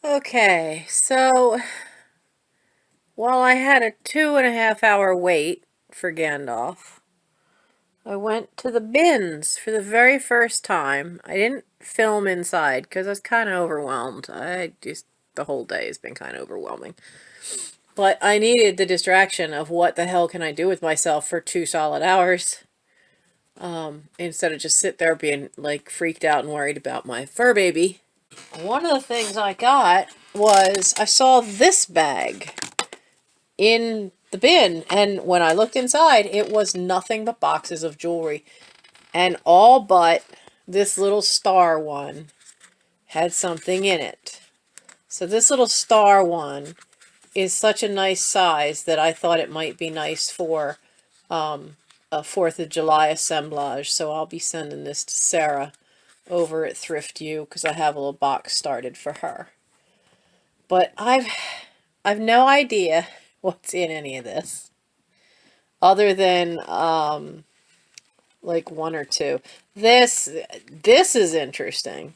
Okay, so while I had a 2.5 hour wait for Gandalf, I went to the bins for the very first time. I didn't film inside because I was kind of overwhelmed. The whole day has been kind of overwhelming. But I needed the distraction of what the hell can I do with myself for 2 solid hours, instead of just sit there being like freaked out and worried about my fur baby. One of the things I got was I saw this bag in the bin, and when I looked inside, it was nothing but boxes of jewelry, and all but this little star one had something in it. So this little star one is such a nice size that I thought it might be nice for a 4th of July assemblage. So I'll be sending this to Sarah over at Thrift U because I have a little box started for her. But I've no idea what's in any of this, other than like one or two. This is interesting.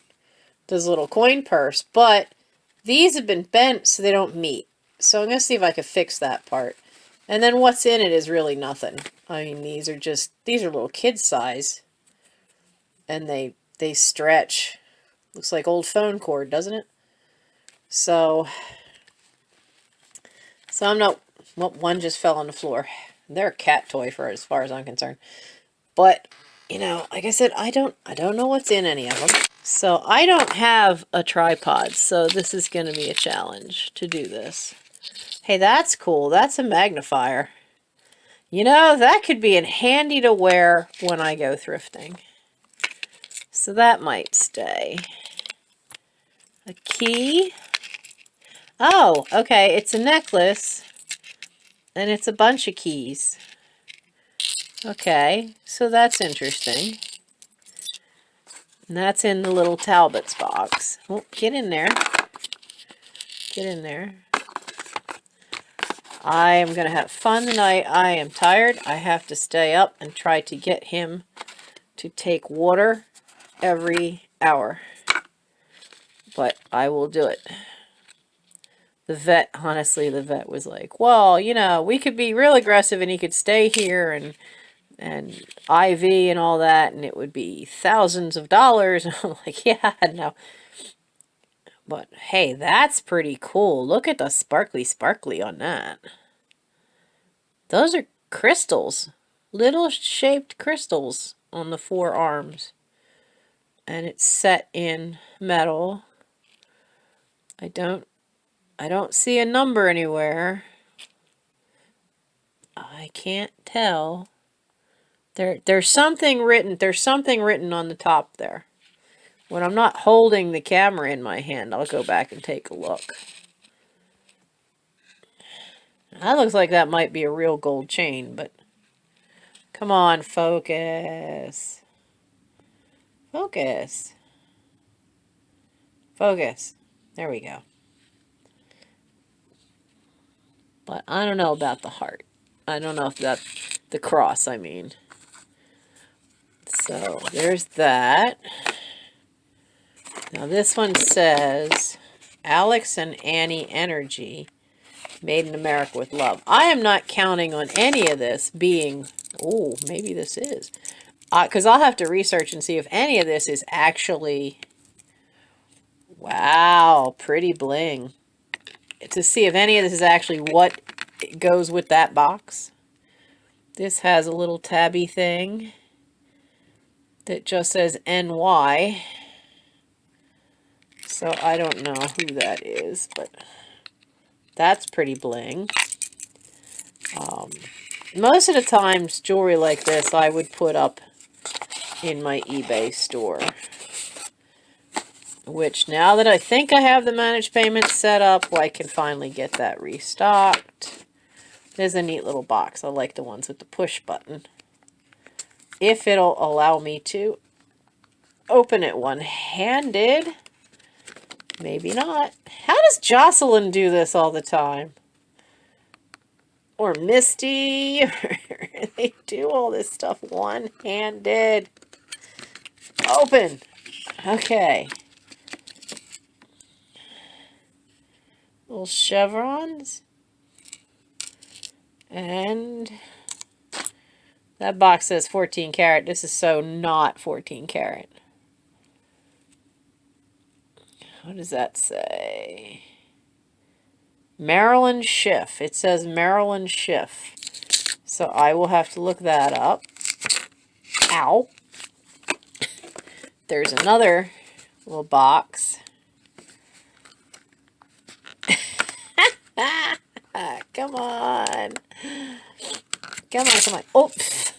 This little coin purse, but these have been bent so they don't meet. So I'm gonna see if I can fix that part. And then what's in it is really nothing. I mean, these are little kid size, and they stretch. Looks like old phone cord, doesn't it? So I'm not. Well, one just fell on the floor. They're a cat toy for as far as I'm concerned. But like I said, I don't know what's in any of them. So I don't have a tripod, so this is going to be a challenge to do this. Hey, that's cool. That's a magnifier. That could be handy to wear when I go thrifting. So that might stay. A key. Oh, okay. It's a necklace. And it's a bunch of keys. Okay, so that's interesting. And that's in the little Talbot's box. Oh, get in there. Get in there. I am going to have fun tonight. I am tired. I have to stay up and try to get him to take water every hour. But I will do it. Honestly, the vet was like, well, we could be real aggressive and he could stay here and IV and all that, and it would be thousands of dollars. And I'm like, yeah, no. But hey, that's pretty cool. Look at the sparkly on that. Those are crystals. Little shaped crystals on the forearms. And it's set in metal. I don't see a number anywhere. I can't tell. There's something written. There's something written on the top there. When I'm not holding the camera in my hand, I'll go back and take a look. That looks like that might be a real gold chain, but come on, focus. Focus. Focus. There we go. But I don't know about the heart. I don't know if that's the cross, I mean. So there's that. Now this one says Alex and Annie Energy, made in America with love. I am not counting on any of this being, oh, maybe this is. Because I'll have to research and see if any of this is actually, wow, pretty bling. To see if any of this is actually what goes with that box. This has a little tabby thing that just says NY. So I don't know who that is, but that's pretty bling. Most of the times, jewelry like this I would put up in my eBay store. Which, now that I think I have the managed payments set up, well, I can finally get that restocked. There's a neat little box. I like the ones with the push button. If it'll allow me to open it one-handed. Maybe not. How does Jocelyn do this all the time? Or Misty? They do all this stuff one-handed. Open. Okay. Little chevrons. And that box says 14 karat. This is so not 14 karat. What does that say? Maryland Schiff. It says Maryland Schiff. So I will have to look that up. Ow. There's another little box. Come on. Come on, come on. Oops.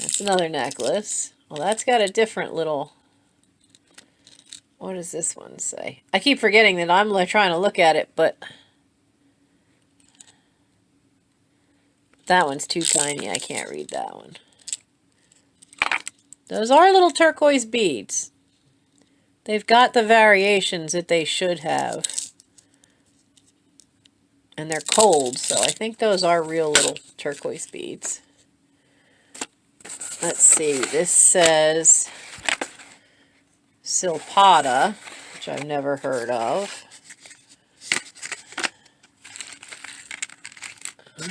That's another necklace. Well, that's got a different little... What does this one say? I keep forgetting that I'm trying to look at it, but... That one's too tiny. I can't read that one. Those are little turquoise beads. They've got the variations that they should have. And they're cold, so I think those are real little turquoise beads. Let's see. This says Silpada, which I've never heard of.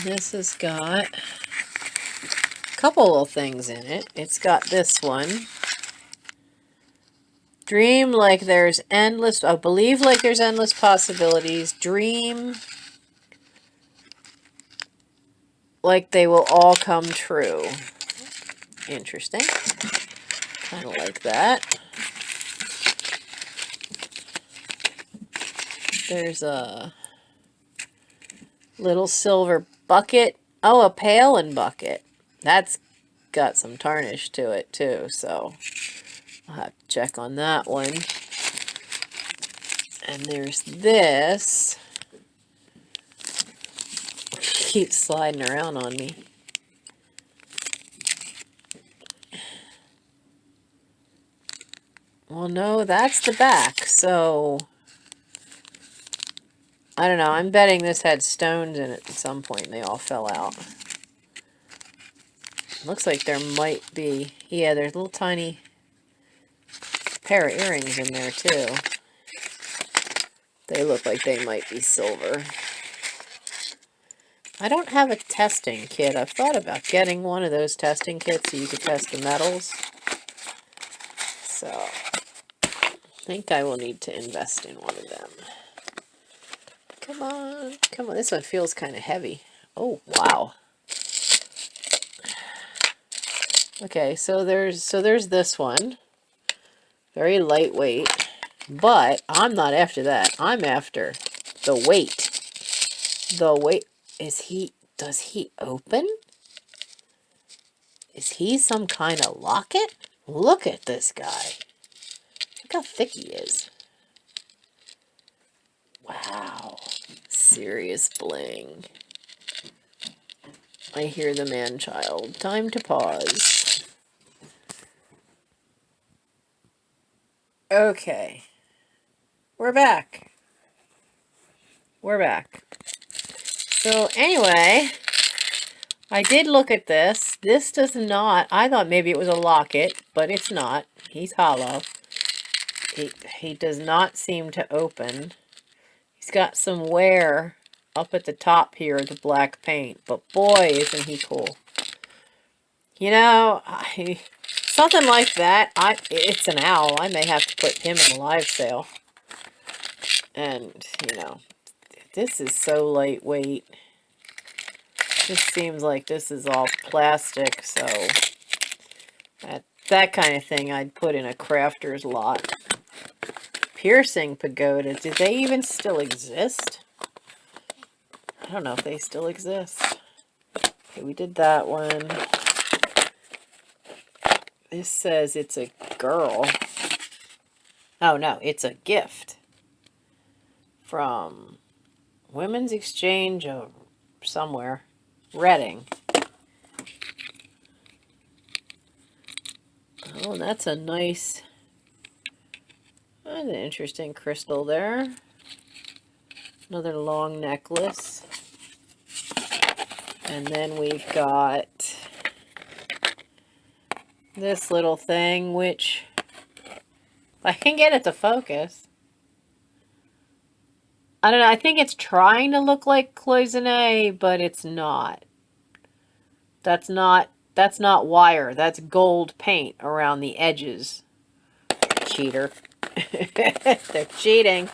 This has got a couple little things in it. It's got this one. Dream like there's endless... Oh, believe like there's endless possibilities. Dream like they will all come true. Interesting. Kind of like that. There's a little silver bucket. Oh, a pail and bucket. That's got some tarnish to it too, so I'll have to check on that one. And there's this. Keeps sliding around on me. Well, no, that's the back, so I don't know. I'm betting this had stones in it at some point and they all fell out. Looks like there might be, yeah, there's a little tiny pair of earrings in there too. They look like they might be silver. I don't have a testing kit. I've thought about getting one of those testing kits so you could test the metals. So, I think I will need to invest in one of them. Come on. Come on. This one feels kind of heavy. Oh, wow. Okay, so there's this one. Very lightweight. But I'm not after that. I'm after the weight. The weight. Does he open? Is he some kind of locket? Look at this guy. Look how thick he is. Wow. Serious bling. I hear the man-child. Time to pause. Okay. We're back. We're back. So anyway, I did look at this. This does not, I thought maybe it was a locket, but it's not. He's hollow. He does not seem to open. He's got some wear up at the top here of the black paint, but boy, isn't he cool. You know, something like that, it's an owl. I may have to put him in a live sale. And, you know, this is so lightweight. This seems like this is all plastic, so that kind of thing I'd put in a crafter's lot. Piercing pagoda. Do they even still exist? I don't know if they still exist. Okay, we did that one. This says it's a girl. Oh, no, it's a gift from Women's Exchange of somewhere. Reading. Oh, that's a nice... That's an interesting crystal there. Another long necklace. And then we've got this little thing, which I can get it to focus. I don't know. I think it's trying to look like cloisonne, but it's not. That's not wire. That's gold paint around the edges. Cheater. They're cheating.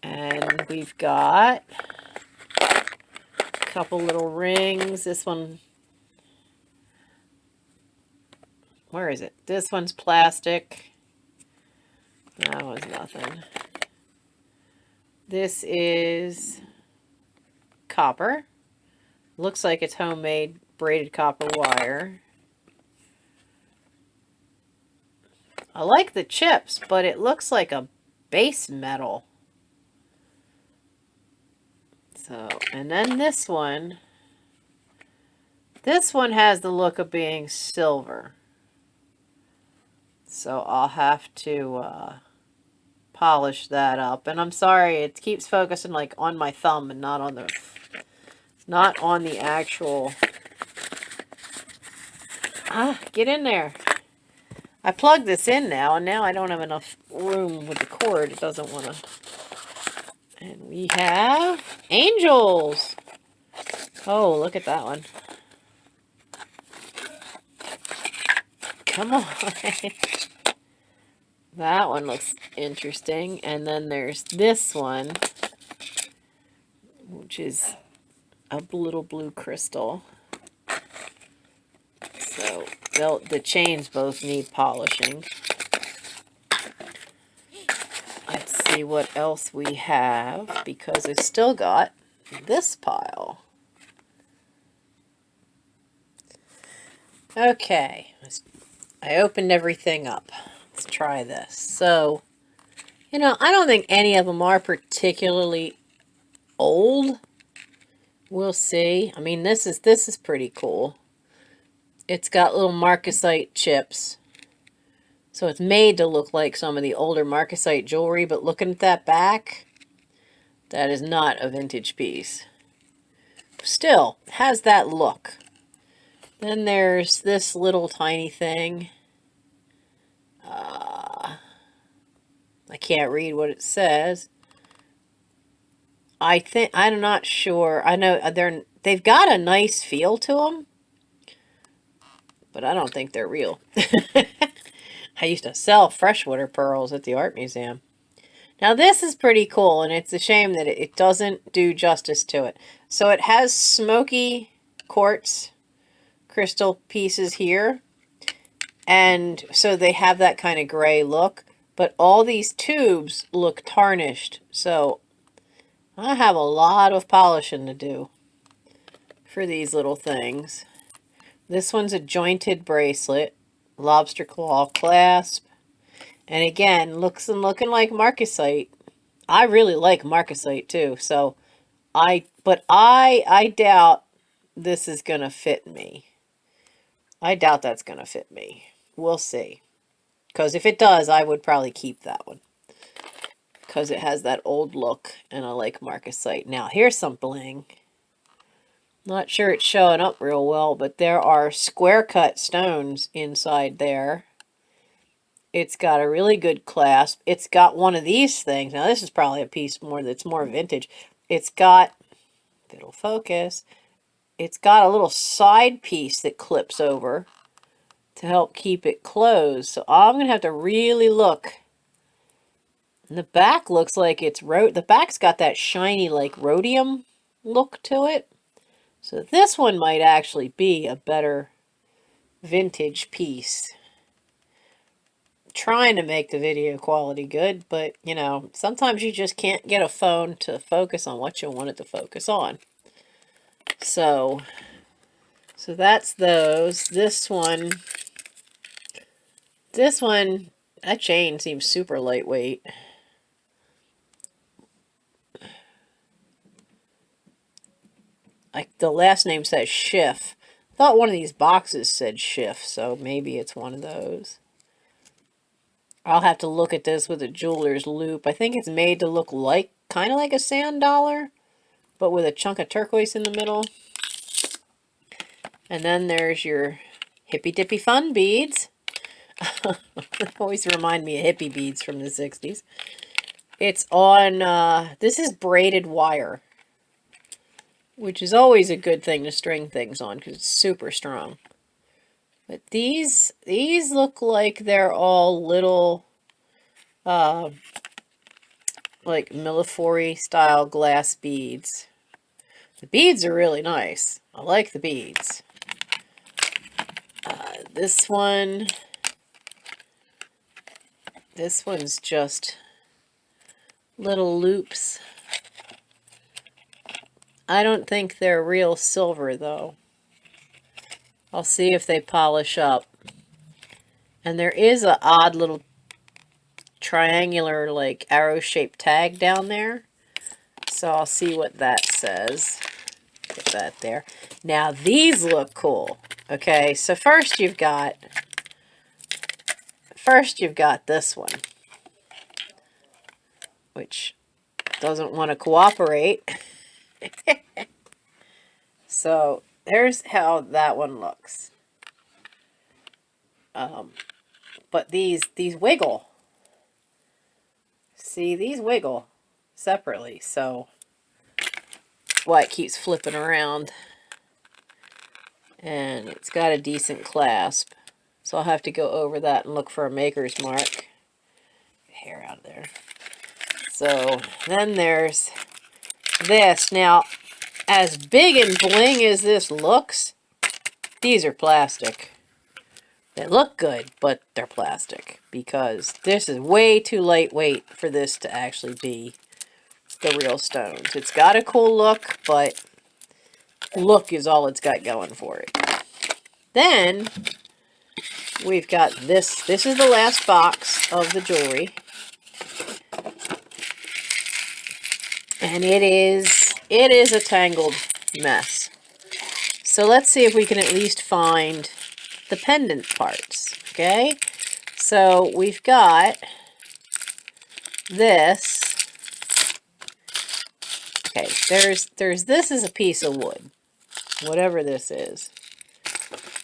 And we've got a couple little rings. This one, where is it? This one's plastic. That one's nothing. This is copper. Looks like it's homemade braided copper wire. I like the chips, but it looks like a base metal. So, and then this one has the look of being silver. So I'll have to polish that up. And I'm sorry, it keeps focusing like on my thumb and not on the actual. Get in there. I plugged this in now, and now I don't have enough room with the cord. It doesn't want to. And we have angels. Oh, look at that one. Come on. That one looks interesting. And then there's this one, which is a little blue crystal. So the chains both need polishing. Let's see what else we have, because I still got this pile. Okay, I opened everything up. Let's try this. So, I don't think any of them are particularly old. We'll see. I mean, this is pretty cool. It's got little marcasite chips. So it's made to look like some of the older marcasite jewelry, but looking at that back, that is not a vintage piece. Still, has that look. Then there's this little tiny thing. I can't read what it says. I'm not sure. I know they've got a nice feel to them, but I don't think they're real. I used to sell freshwater pearls at the art museum. Now this is pretty cool, and it's a shame that it doesn't do justice to it. So it has smoky quartz crystal pieces here, and so they have that kind of gray look, but all these tubes look tarnished. So I have a lot of polishing to do for these little things. This one's a jointed bracelet, lobster claw clasp, and again, looking like marcasite. I really like marcasite too, so I doubt this is gonna fit me. I doubt that's gonna fit me. We'll see, because if it does, I would probably keep that one, because it has that old look, and I like marcasite. Now, here's some bling. Not sure it's showing up real well, but there are square cut stones inside there. It's got a really good clasp. It's got one of these things. Now, this is probably a piece that's more vintage. It's got, if it'll focus, it's got a little side piece that clips over to help keep it closed. So I'm going to have to really look. And the back looks like it's the back's got that shiny like rhodium look to it. So this one might actually be a better vintage piece. Trying to make the video quality good, but sometimes you just can't get a phone to focus on what you want it to focus on. So that's those. This one, that chain seems super lightweight. Like the last name says Schiff. I thought one of these boxes said Schiff, so maybe it's one of those. I'll have to look at this with a jeweler's loop. I think it's made to look like, kind of like a sand dollar, but with a chunk of turquoise in the middle. And then there's your hippy dippy fun beads. Always remind me of hippie beads from the 60s. It's on, this is braided wire, which is always a good thing to string things on because it's super strong. But these look like they're all little, like Millefiori style glass beads. The beads are really nice. I like the beads. This one's just little loops. I don't think they're real silver though. I'll see if they polish up. And there is an odd little triangular, like arrow-shaped tag down there. So I'll see what that says. Get that there. Now these look cool. Okay, so first you've got this one, which doesn't want to cooperate. So there's how that one looks. But these wiggle. See, these wiggle separately, so that's why it keeps flipping around. And it's got a decent clasp, so I'll have to go over that and look for a maker's mark. Hair out of there. So then there's this. Now, as big and bling as this looks, these are plastic. They look good, but they're plastic because this is way too lightweight for this to actually be the real stones. It's got a cool look, but look is all it's got going for it. Then we've got this. This is the last box of the jewelry. And it is a tangled mess. So let's see if we can at least find the pendant parts, okay? So we've got this. Okay, there's this is a piece of wood, whatever this is.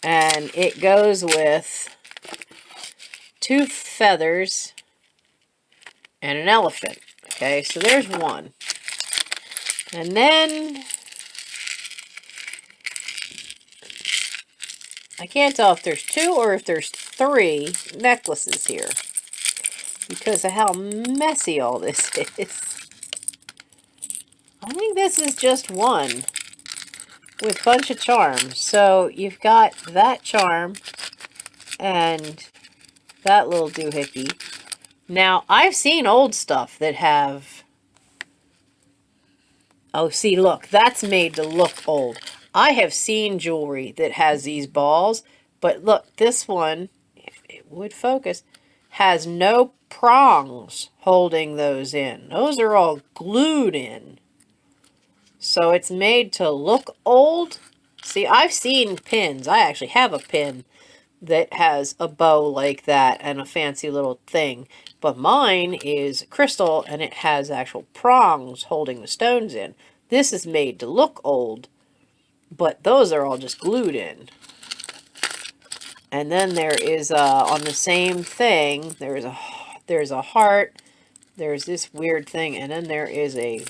And it goes with 2 feathers and an elephant. Okay, so there's one. And then I can't tell if there's 2 or if there's 3 necklaces here because of how messy all this is. I think this is just one with a bunch of charms. So you've got that charm and that little doohickey. Now, I've seen old stuff that have... Oh, see, look, that's made to look old. I have seen jewelry that has these balls, but look, this one, if it would focus, has no prongs holding those in. Those are all glued in. So it's made to look old. See, I've seen pins. I actually have a pin that has a bow like that and a fancy little thing. But mine is crystal and it has actual prongs holding the stones in. This is made to look old, but those are all just glued in. And then there is, on the same thing, there's a heart, there's this weird thing, and then there is a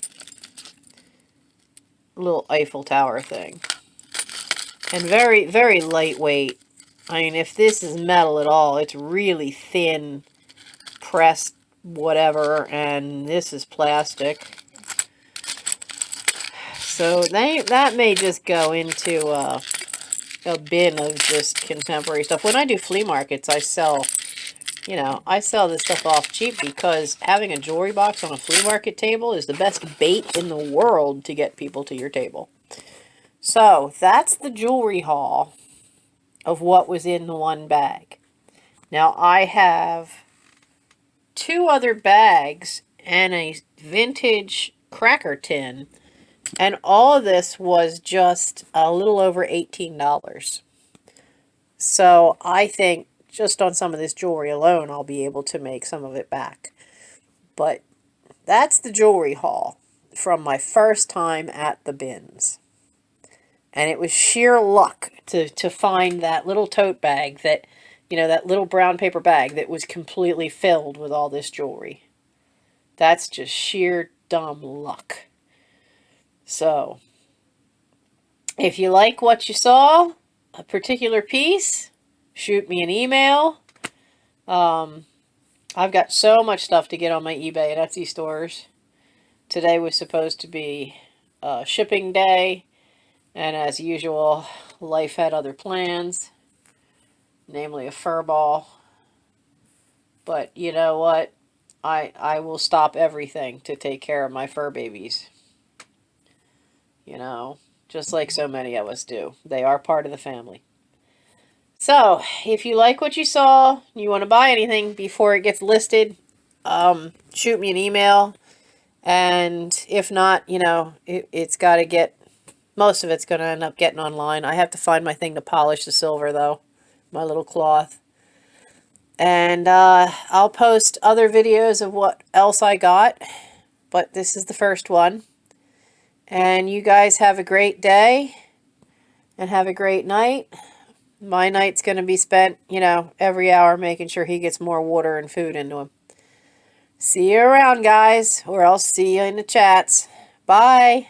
little Eiffel Tower thing. And very, very lightweight. I mean, if this is metal at all, it's really thin, pressed whatever, and this is plastic. So that may just go into a bin of just contemporary stuff. When I do flea markets, I sell, I sell this stuff off cheap because having a jewelry box on a flea market table is the best bait in the world to get people to your table. So that's the jewelry haul of what was in the one bag. Now I have 2 other bags and a vintage cracker tin, and all of this was just a little over $18. So I think just on some of this jewelry alone, I'll be able to make some of it back. But that's the jewelry haul from my first time at the bins. And it was sheer luck to find that little tote bag that, that little brown paper bag that was completely filled with all this jewelry. That's just sheer dumb luck. So, if you like what you saw, a particular piece, shoot me an email. I've got so much stuff to get on my eBay and Etsy stores. Today was supposed to be shipping day, and as usual, life had other plans, namely a fur ball. But you know what? I will stop everything to take care of my fur babies. You know, just like so many of us do. They are part of the family. So, if you like what you saw, you want to buy anything before it gets listed, shoot me an email. And if not, you know, it's got to get, most of it's going to end up getting online. I have to find my thing to polish the silver, though, my little cloth. And I'll post other videos of what else I got, but this is the first one. And you guys have a great day and have a great night. My night's going to be spent, you know, every hour making sure he gets more water and food into him. See you around, guys, or I'll see you in the chats. Bye.